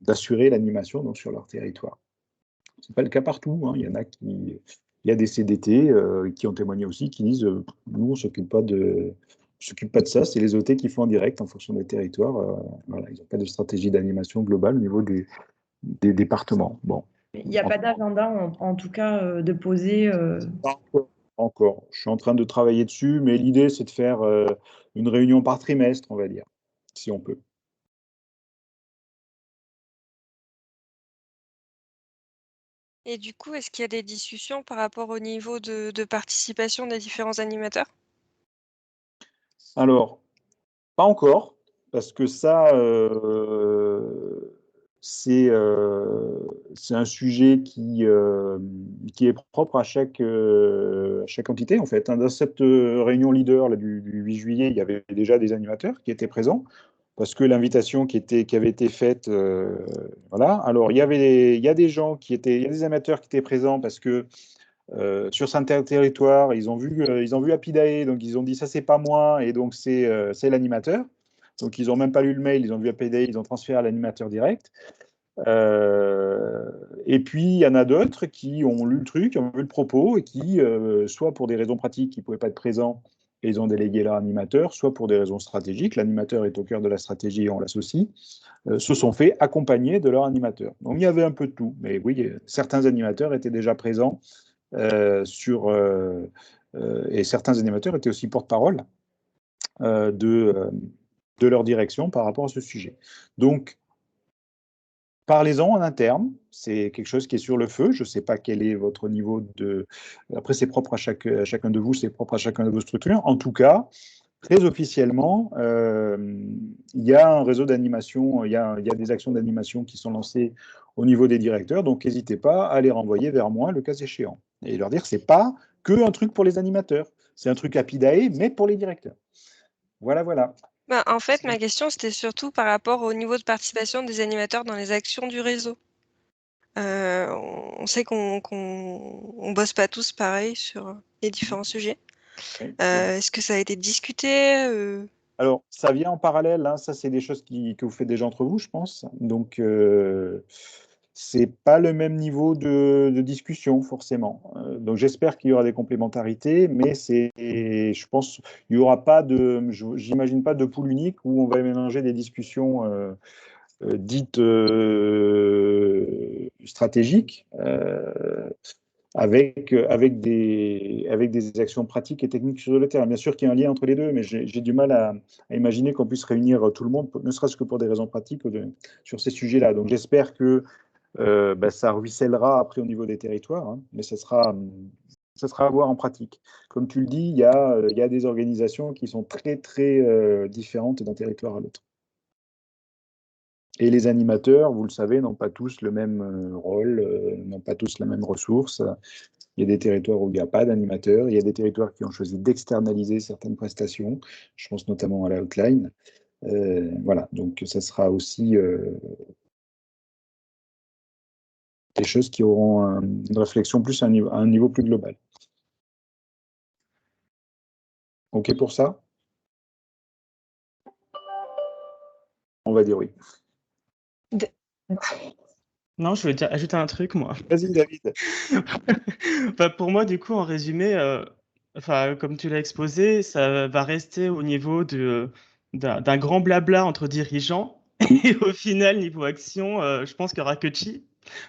d'assurer l'animation donc sur leur territoire. C'est pas le cas partout, hein. Il y a des CDT qui ont témoigné aussi, qui disent nous, on s'occupe pas de ça, c'est les OT qui font en direct en fonction des territoires. Voilà, ils n'ont pas de stratégie d'animation globale au niveau des départements. Bon. Il n'y a pas d'agenda, en tout cas, de poser. Pas encore. Je suis en train de travailler dessus, mais l'idée, c'est de faire une réunion par trimestre, on va dire, si on peut. Et du coup, est-ce qu'il y a des discussions par rapport au niveau de participation des différents animateurs? Alors, pas encore, parce que ça, c'est un sujet qui est propre à chaque entité, en fait, hein. Dans cette réunion leader là, du 8 juillet, il y avait déjà des animateurs qui étaient présents, parce que l'invitation qui avait été faite, voilà. Alors, il y a des gens il y a des amateurs qui étaient présents parce que sur certains territoires, ils ont vu Apidae, donc ils ont dit ça c'est pas moi, et donc c'est l'animateur. Donc ils n'ont même pas lu le mail, ils ont vu Apidae, ils ont transféré à l'animateur direct. Et puis il y en a d'autres qui ont lu le truc, ont vu le propos, et qui, soit pour des raisons pratiques, ils ne pouvaient pas être présents, et ils ont délégué leur animateur, soit pour des raisons stratégiques, l'animateur est au cœur de la stratégie et on l'associe, se sont fait accompagner de leur animateur. Donc il y avait un peu de tout, mais oui, certains animateurs étaient déjà présents et certains animateurs étaient aussi porte-parole de leur direction par rapport à ce sujet. Donc, parlez-en en interne, c'est quelque chose qui est sur le feu. Je ne sais pas quel est votre niveau de... Après, c'est propre à chacun de vous, c'est propre à chacun de vos structures. En tout cas, très officiellement, il y a un réseau d'animation, il y a des actions d'animation qui sont lancées au niveau des directeurs, donc n'hésitez pas à les renvoyer vers moi le cas échéant et leur dire que ce n'est pas que un truc pour les animateurs, c'est un truc Apidae, mais pour les directeurs. Voilà, voilà. Ben, en fait, ma question, c'était surtout par rapport au niveau de participation des animateurs dans les actions du réseau. On sait qu'on bosse pas tous pareil sur les différents sujets. Est-ce que ça a été discuté? Alors, ça vient en parallèle, hein, ça c'est des choses que vous faites déjà entre vous, je pense. Donc, c'est pas le même niveau de discussion, forcément. Donc, j'espère qu'il y aura des complémentarités, mais je pense, il n'y aura pas j'imagine pas de pool unique où on va mélanger des discussions dites stratégiques avec des actions pratiques et techniques sur le terrain. Bien sûr qu'il y a un lien entre les deux, mais j'ai du mal à imaginer qu'on puisse réunir tout le monde, ne serait-ce que pour des raisons pratiques sur ces sujets-là. Donc j'espère que ça ruissellera après au niveau des territoires, hein, mais ça sera à voir en pratique. Comme tu le dis, il y a des organisations qui sont très, très différentes d'un territoire à l'autre. Et les animateurs, vous le savez, n'ont pas tous le même rôle, n'ont pas tous la même ressource. Il y a des territoires où il n'y a pas d'animateurs. Il y a des territoires qui ont choisi d'externaliser certaines prestations. Je pense notamment à la hotline. Voilà, donc ça sera aussi des choses qui auront une réflexion plus à un niveau plus global. OK pour ça? On va dire oui. Non, je voulais ajouter un truc, moi. Vas-y, David. Bah, pour moi, du coup, en résumé, comme tu l'as exposé, ça va rester au niveau d'un grand blabla entre dirigeants. Et au final, niveau action, je pense qu'il n'y aura que chi.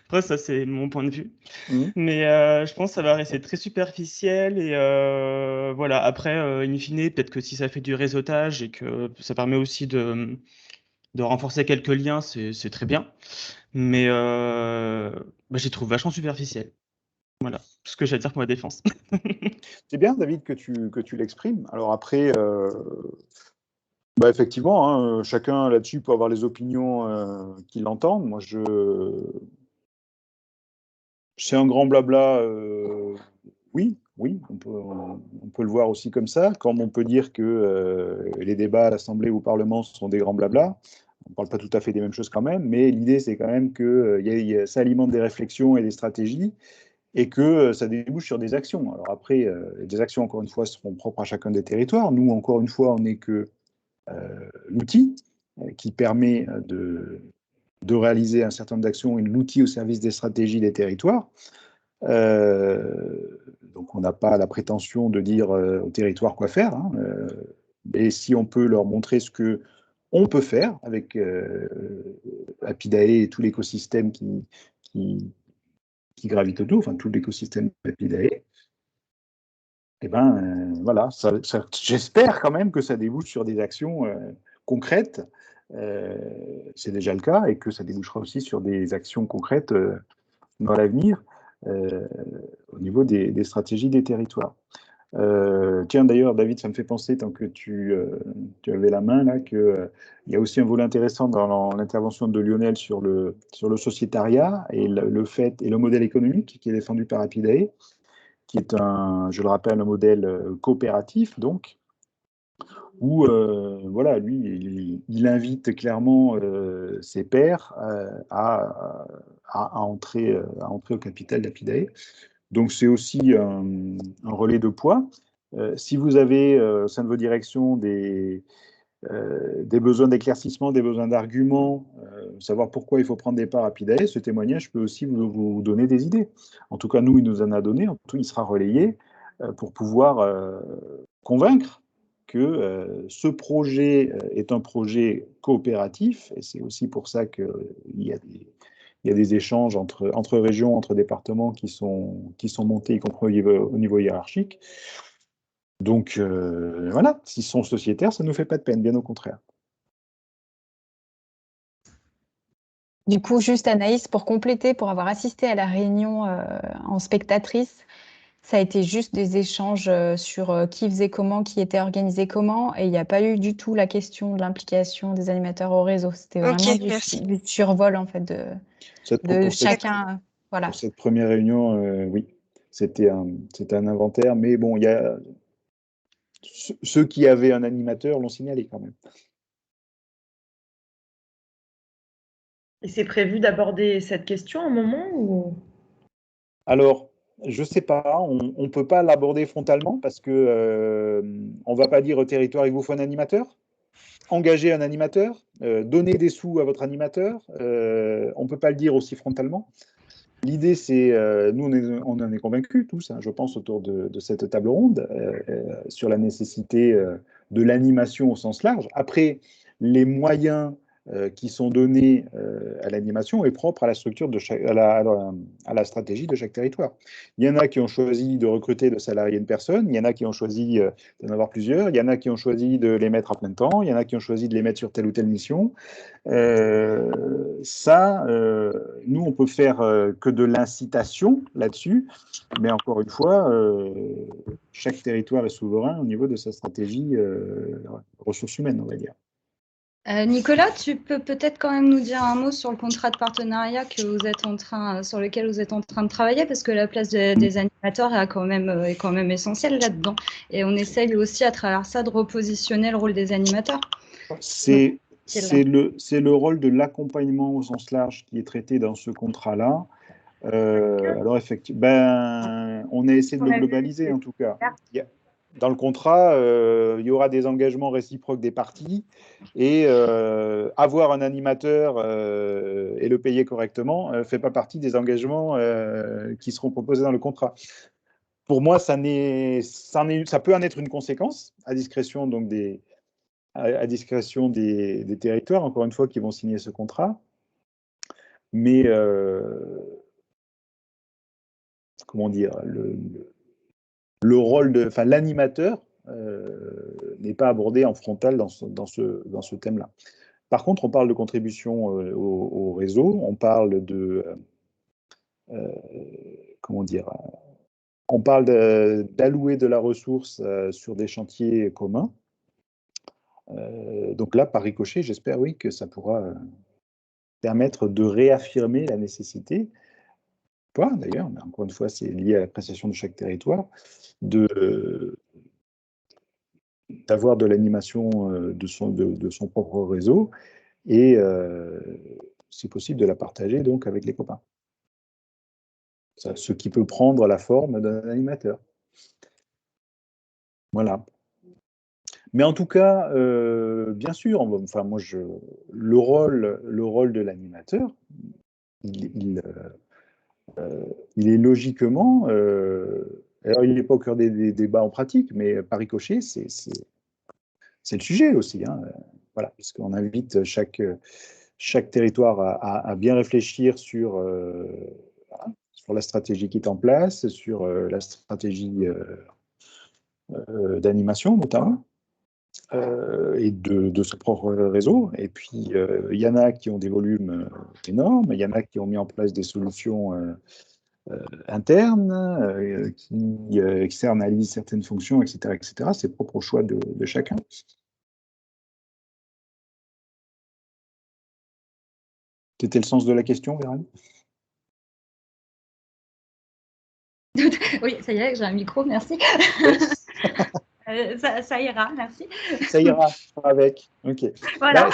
Après, ça, c'est mon point de vue. Mais je pense que ça va rester très superficiel. Et voilà, après, in fine, peut-être que si ça fait du réseautage et que ça permet aussi de renforcer quelques liens, c'est très bien. Mais j'y trouve vachement superficiel. Voilà, tout ce que j'ai à dire pour ma défense. C'est bien, David, que tu l'exprimes. Alors après, effectivement, hein, chacun là-dessus peut avoir les opinions qu'il entend. Moi, c'est un grand blabla. Oui, on peut le voir aussi comme ça. Comme on peut dire que les débats à l'Assemblée ou au Parlement sont des grands blabla. On ne parle pas tout à fait des mêmes choses quand même, mais l'idée, c'est quand même que ça alimente des réflexions et des stratégies et que ça débouche sur des actions. Alors après, des actions, encore une fois, seront propres à chacun des territoires. Nous, encore une fois, on n'est que l'outil qui permet de réaliser un certain nombre d'actions et l'outil au service des stratégies des territoires. Donc, on n'a pas la prétention de dire aux territoires quoi faire, hein, mais si on peut leur montrer ce que on peut faire avec Apidae et tout l'écosystème qui gravite autour, enfin tout l'écosystème Apidae, et voilà, j'espère quand même que ça débouche sur des actions concrètes. C'est déjà le cas, et que ça débouchera aussi sur des actions concrètes dans l'avenir au niveau des stratégies des territoires. Tiens, d'ailleurs, David, ça me fait penser, tant que tu avais la main, là, qu'il y a aussi un volet intéressant dans l'intervention de Lionel sur le sociétariat et le fait et le modèle économique qui est défendu par Apidae, qui est je le rappelle, un modèle coopératif, donc, où voilà, lui, il invite clairement ses pairs à entrer au capital d'Apidae. Donc, c'est aussi un relais de poids. Si vous avez au sein de vos directions des besoins d'éclaircissement, des besoins d'arguments, savoir pourquoi il faut prendre des parts à Apidae, ce témoignage peut aussi vous donner des idées. En tout cas, nous, il nous en a donné. En tout, il sera relayé pour pouvoir convaincre que ce projet est un projet coopératif, et c'est aussi pour ça qu'il y a des échanges entre régions, entre départements qui sont montés, y compris au niveau hiérarchique. Donc voilà, s'ils sont sociétaires, ça ne nous fait pas de peine, bien au contraire. Du coup, juste Anaïs, pour compléter, pour avoir assisté à la réunion en spectatrice, ça a été juste des échanges sur qui faisait comment, qui était organisé comment, et il n'y a pas eu du tout la question de l'implication des animateurs au réseau. C'était vraiment du survol en fait de chacun. Voilà. Pour cette première réunion, oui, c'était un inventaire, mais bon, il y a ceux qui avaient un animateur l'ont signalé quand même. Et c'est prévu d'aborder cette question à un moment ou... Alors, je ne sais pas, on ne peut pas l'aborder frontalement parce que on ne va pas dire au territoire, il vous faut un animateur, engager un animateur, donner des sous à votre animateur, on ne peut pas le dire aussi frontalement. L'idée, c'est, nous, on en est convaincus tous, hein, je pense, autour de cette table ronde, sur la nécessité de l'animation au sens large. Après, les moyens qui sont donnés à l'animation est propre à la structure à la stratégie de chaque territoire. Il y en a qui ont choisi de recruter, de salarier une personne, il y en a qui ont choisi d'en avoir plusieurs, il y en a qui ont choisi de les mettre à plein temps, il y en a qui ont choisi de les mettre sur telle ou telle mission. Nous, on peut faire que de l'incitation là-dessus, mais encore une fois, chaque territoire est souverain au niveau de sa stratégie ressources humaines, on va dire. Nicolas, tu peux peut-être quand même nous dire un mot sur le contrat de partenariat sur lequel vous êtes en train de travailler, parce que la place des animateurs est quand même essentielle là-dedans. Et on essaye aussi à travers ça de repositionner le rôle des animateurs. C'est le rôle de l'accompagnement au sens large qui est traité dans ce contrat-là. Alors effectivement, on a essayé de le globaliser en tout cas. dans le contrat, il y aura des engagements réciproques des parties et avoir un animateur et le payer correctement ne fait pas partie des engagements qui seront proposés dans le contrat. Pour moi, ça peut en être une conséquence à discrétion, donc à discrétion des territoires, encore une fois, qui vont signer ce contrat. Mais, comment dire, le rôle l'animateur n'est pas abordé en frontal dans ce thème-là. Par contre, on parle de contribution au réseau, on parle de, comment dire, on parle d'allouer de la ressource sur des chantiers communs. Donc là, par ricochet, j'espère, oui, que ça pourra permettre de réaffirmer la nécessité, pas d'ailleurs, mais encore une fois, c'est lié à l'appréciation de chaque territoire, d'avoir de l'animation de son propre réseau et, si possible, de la partager donc avec les copains. Ce qui peut prendre la forme d'un animateur. Voilà. Mais en tout cas, bien sûr, enfin moi le rôle de l'animateur, il est logiquement, alors il n'est pas au cœur des débats en pratique, mais par ricochet, c'est le sujet aussi, hein, voilà, puisqu'on invite chaque territoire à bien réfléchir sur la stratégie qui est en place, sur la stratégie d'animation notamment, et de ce propre réseau. Et puis, il y en a qui ont des volumes énormes, il y en a qui ont mis en place des solutions internes, qui externalisent certaines fonctions, etc. etc. C'est propre au choix de chacun. C'était le sens de la question, Vérane? Oui, ça y est, j'ai un micro, merci. Ça ira, merci. Ça ira avec. Ok. Voilà.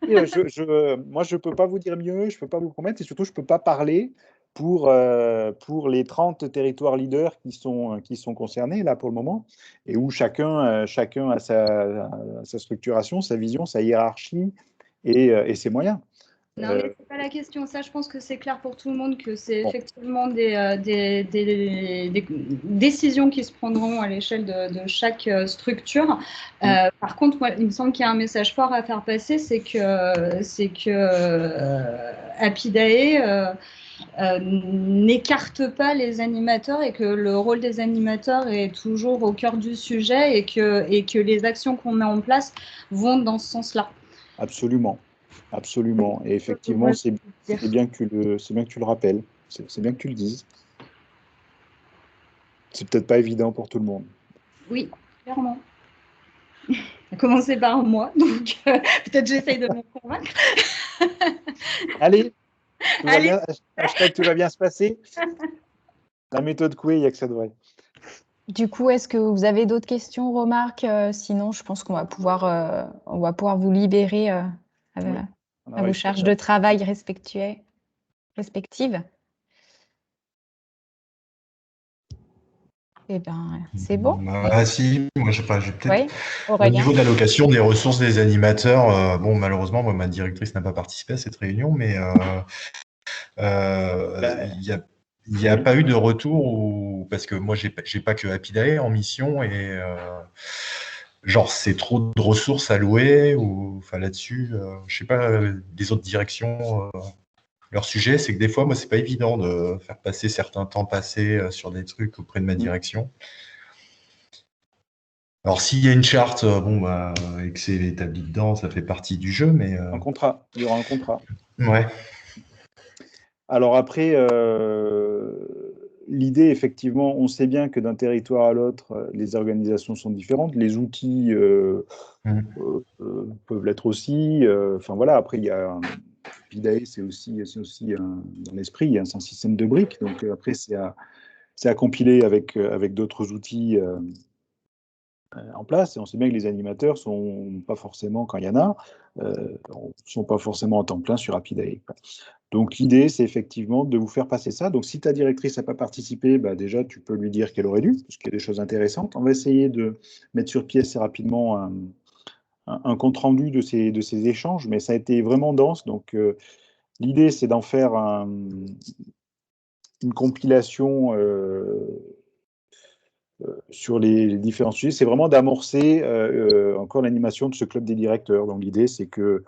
Moi, je ne peux pas vous dire mieux, je ne peux pas vous promettre, et surtout, je ne peux pas parler pour les 30 territoires leaders qui sont concernés, là, pour le moment, et où chacun a sa structuration, sa vision, sa hiérarchie et ses moyens. Non, mais c'est pas la question. Ça, je pense que c'est clair pour tout le monde que c'est effectivement des décisions qui se prendront à l'échelle de chaque structure. Par contre, moi, il me semble qu'il y a un message fort à faire passer, c'est que Apidae n'écarte pas les animateurs et que le rôle des animateurs est toujours au cœur du sujet et que les actions qu'on met en place vont dans ce sens-là. Absolument. Absolument. Et effectivement, c'est bien que tu le rappelles. C'est bien que tu le dises. C'est peut-être pas évident pour tout le monde. Oui, clairement. À commencer par moi, donc peut-être j'essaye de me convaincre. Allez, tout va bien se passer. La méthode Coué, il n'y a que ça de vrai. Du coup, est-ce que vous avez d'autres questions, remarques? Sinon, je pense qu'on va pouvoir vous libérer à vos charges de travail respectives. Eh bien, c'est bon. Ah si, moi j'ai peut-être. Oui, Au niveau de l'allocation des ressources des animateurs, bon, malheureusement, moi, ma directrice n'a pas participé à cette réunion, mais il n'y a pas eu de retour parce que moi, j'ai pas que Apidae en mission et genre c'est trop de ressources allouées ou enfin là-dessus, je sais pas des autres directions. Leur sujet, c'est que des fois, moi, c'est pas évident de faire passer certains temps passés sur des trucs auprès de ma direction. Alors, s'il y a une charte, et que c'est établi dedans, ça fait partie du jeu, mais... Un contrat, il y aura un contrat. Ouais. Alors après, l'idée, effectivement, on sait bien que d'un territoire à l'autre, les organisations sont différentes, les outils peuvent l'être aussi. Enfin voilà, après, il y a... Apidae, c'est aussi dans l'esprit, c'est un système de briques, donc après, c'est à compiler avec d'autres outils en place. Et on sait bien que les animateurs sont pas forcément, quand il y en a, sont pas forcément en temps plein sur AppyDAE. Donc l'idée, c'est effectivement de vous faire passer ça. Donc si ta directrice n'a pas participé, bah, déjà, tu peux lui dire qu'elle aurait dû, parce qu'il y a des choses intéressantes. On va essayer de mettre sur pied assez rapidement un compte-rendu de ces échanges, mais ça a été vraiment dense. Donc l'idée, c'est d'en faire une compilation sur les différents sujets. C'est vraiment d'amorcer encore l'animation de ce club des directeurs. Donc l'idée, c'est que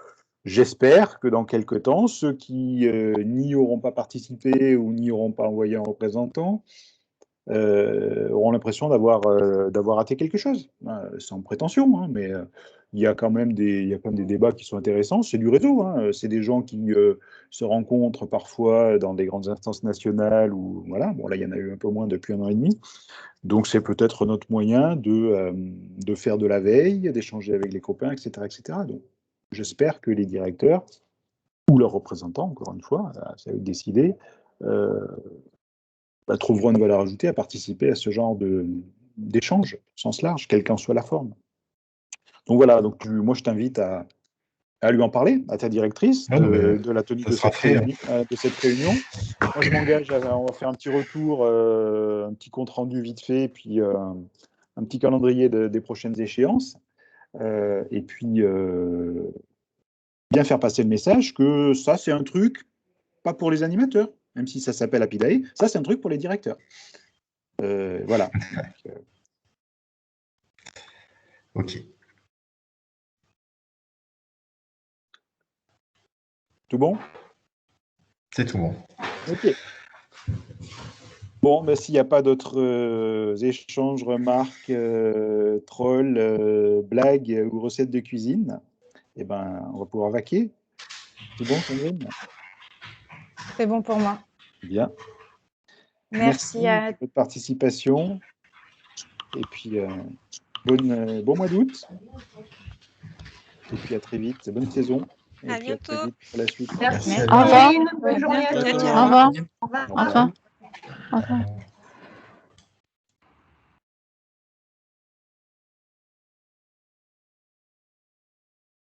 j'espère que dans quelques temps, ceux qui n'y auront pas participé ou n'y auront pas envoyé un représentant auront l'impression d'avoir raté quelque chose, sans prétention, hein, mais il y a quand même des débats qui sont intéressants. C'est du réseau, hein, c'est des gens qui se rencontrent parfois dans des grandes instances nationales, ou voilà. Bon, là, il y en a eu un peu moins depuis 1 an et demi. Donc, c'est peut-être notre moyen de faire de la veille, d'échanger avec les copains, etc., etc. Donc, j'espère que les directeurs ou leurs représentants, encore une fois, ça va être décidé, trouveront une valeur ajoutée à participer à ce genre d'échange, au sens large, quelle qu'en soit la forme. Donc voilà, donc moi je t'invite à lui en parler, à ta directrice, de la tenue de cette réunion. Moi je m'engage, on va faire un petit retour, un petit compte rendu vite fait, puis un petit calendrier des prochaines échéances, et puis bien faire passer le message que ça c'est un truc, pas pour les animateurs, même si ça s'appelle AppyDAE, ça c'est un truc pour les directeurs. Voilà. Ok. Tout bon? C'est tout bon. Ok. Bon, s'il n'y a pas d'autres échanges, remarques, trolls, blagues ou recettes de cuisine, eh ben, on va pouvoir vaquer. C'est bon, Sandrine? C'est bon pour moi. Bien. Merci à de votre participation. Et puis, bon mois d'août. Et puis, à très vite. Bonne saison. Et puis, à très vite pour la suite. Merci. Au revoir. Bonne journée à tous. Au revoir. Au revoir. Au revoir. Au revoir.